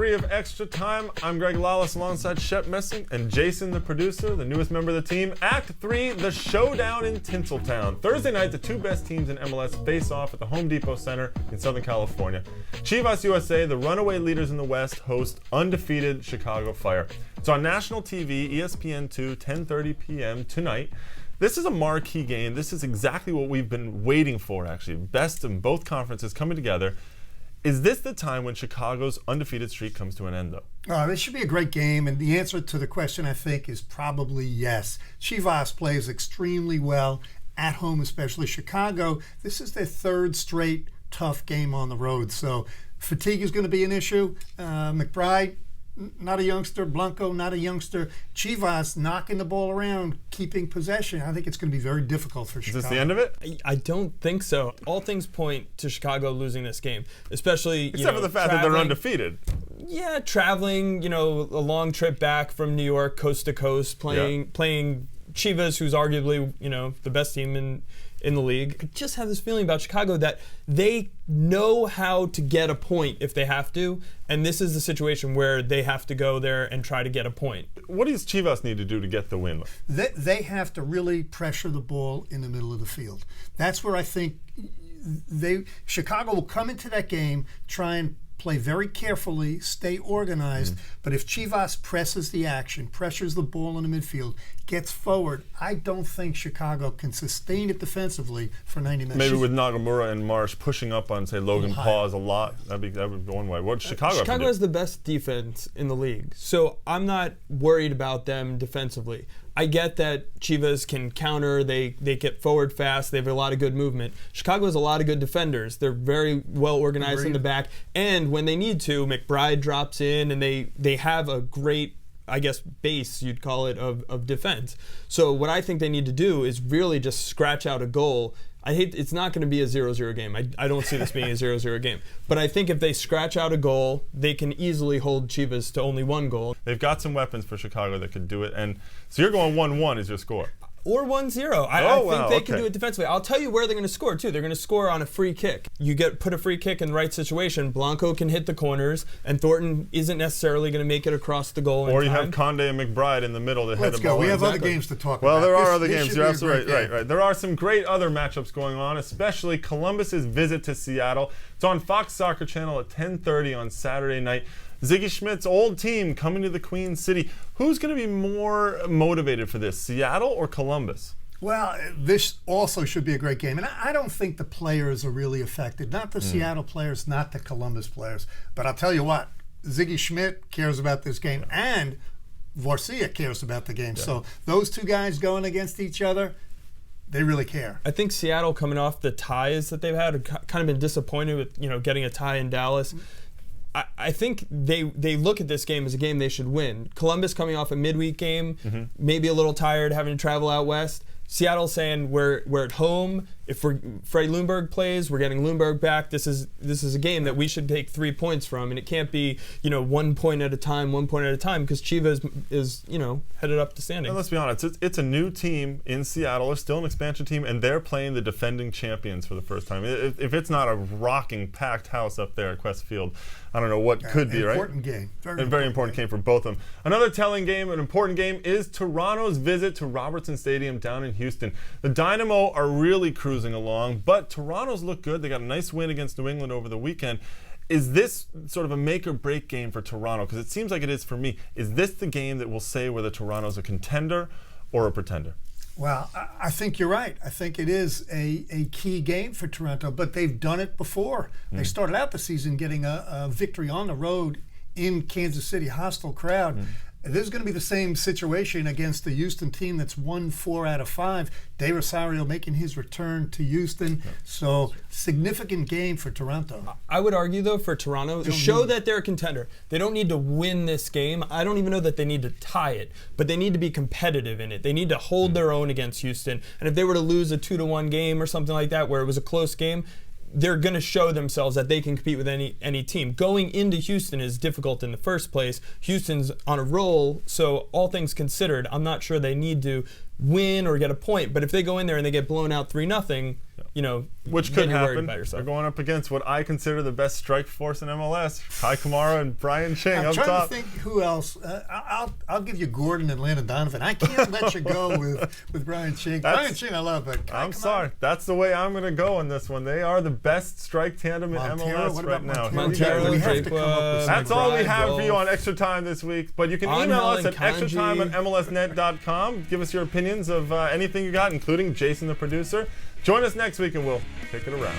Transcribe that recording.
3 of Extra Time. I'm Greg Lawless alongside Shep Messing and Jason, the producer, the newest member of the team. Act 3, the Showdown in Tinseltown. Thursday night, the two best teams in MLS face off at the Home Depot Center in Southern California. Chivas USA, the runaway leaders in the West, host undefeated Chicago Fire. It's on national TV, ESPN2, 10:30 p.m. tonight. This is a marquee game. This is exactly what we've been waiting for, actually. Best in both conferences coming together. Is this the time when Chicago's undefeated streak comes to an end, though? This should be a great game, and the answer to the question, I think, is probably yes. Chivas plays extremely well, at home especially. Chicago, this is their third straight tough game on the road, so fatigue is going to be an issue. McBride, not a youngster. Blanco, not a youngster. Chivas knocking the ball around, keeping possession. I think it's going to be very difficult for Chicago. Is this the end of it? I don't think so. All things point to Chicago losing this game, especially except for the fact that they're undefeated. Yeah, traveling, a long trip back from New York, coast to coast, playing Chivas, who's arguably, the best team in the league. I just have this feeling about Chicago that they know how to get a point if they have to, and this is the situation where they have to go there and try to get a point. What does Chivas need to do to get the win? They have to really pressure the ball in the middle of the field. That's where I think Chicago will come into that game, try and play very carefully, stay organized, but if Chivas presses the action, pressures the ball in the midfield, gets forward, I don't think Chicago can sustain it defensively for 90 minutes. Maybe with Nagamura and Marsh pushing up on, say, Logan Paul a lot, that would go one way. What Chicago has the best defense in the league, so I'm not worried about them defensively. I get that Chivas can counter, they get forward fast, they have a lot of good movement. Chicago has a lot of good defenders. They're very well organized in the back, and when they need to, McBride drops in, and they have a great, I guess, base, you'd call it, of defense. So what I think they need to do is really just scratch out a goal. It's not going to be a 0-0 game. I don't see this being a 0-0 game. But I think if they scratch out a goal, they can easily hold Chivas to only one goal. They've got some weapons for Chicago that could do it. And so you're going 1-1 is your score. Or 1-0. I think they can do it defensively. I'll tell you where they're going to score, too. They're going to score on a free kick. You put a free kick in the right situation, Blanco can hit the corners, and Thornton isn't necessarily going to make it across the goal in time. Or you have Conde and McBride in the middle to head the ball. Let's go. We have other games to talk about. Well, there are other games. You're absolutely right. There are some great other matchups going on, especially Columbus's visit to Seattle. It's on Fox Soccer Channel at 10:30 on Saturday night. Ziggy Schmidt's old team coming to the Queen City. Who's going to be more motivated for this, Seattle or Columbus? Well, this also should be a great game. And I don't think the players are really affected. Not the Seattle players, not the Columbus players. But I'll tell you what, Ziggy Schmidt cares about this game, and Vorsia cares about the game. Yeah. So those two guys going against each other, they really care. I think Seattle, coming off the ties that they've had, kind of been disappointed with getting a tie in Dallas. I think they look at this game as a game they should win. Columbus coming off a midweek game, maybe a little tired, having to travel out west. Seattle saying we're at home. If Freddie Ljungberg plays, we're getting Ljungberg back. This is a game that we should take 3 points from, and it can't be 1 point at a time, because Chivas is headed up the standings. And let's be honest, it's a new team in Seattle. It's still an expansion team, and they're playing the defending champions for the first time. If it's not a rocking, packed house up there at Quest Field, I don't know what could be, right? Important game. Very important game for both of them. Another telling game, an important game, is Toronto's visit to Robertson Stadium down in Houston. The Dynamo are really cruising along, but Toronto's look good. They got a nice win against New England over the weekend. Is this sort of a make or break game for Toronto? Because it seems like it is for me. Is this the game that will say whether Toronto's a contender or a pretender? Well, I think you're right. I think it is a key game for Toronto, but they've done it before. They started out the season getting a victory on the road in Kansas City, hostile crowd. This is going to be the same situation against the Houston team that's won 4 out of 5. De Rosario making his return to Houston. So, significant game for Toronto. I would argue, though, for Toronto, to show that they're a contender, they don't need to win this game. I don't even know that they need to tie it, but they need to be competitive in it. They need to hold their own against Houston. And if they were to lose a 2-1 game or something like that, where it was a close game, they're going to show themselves that they can compete with any team. Going into Houston is difficult in the first place. Houston's on a roll, so all things considered, I'm not sure they need to win or get a point. But if they go in there and they get blown out 3-0, which could then you're worried happen. about They're yourself. going up against what I consider the best strike force in MLS. Kai Kamara and Brian Ching I'm up trying top. to think who else. I'll give you Gordon and Landon Donovan. I can't let you go with Brian Ching. Brian Ching I love, but I'm sorry. That's the way I'm going to go on this one. They are the best strike tandem in Montero, MLS what right about now. Montero, We have to come up with That's some. all we McBride, have for you Wolf. on Extra Time this week. But you can email Angel us at and Kanji. extratime@mlsnet.com. Give us your opinions of anything you got, including Jason, the producer. Join us next week and we'll pick it around.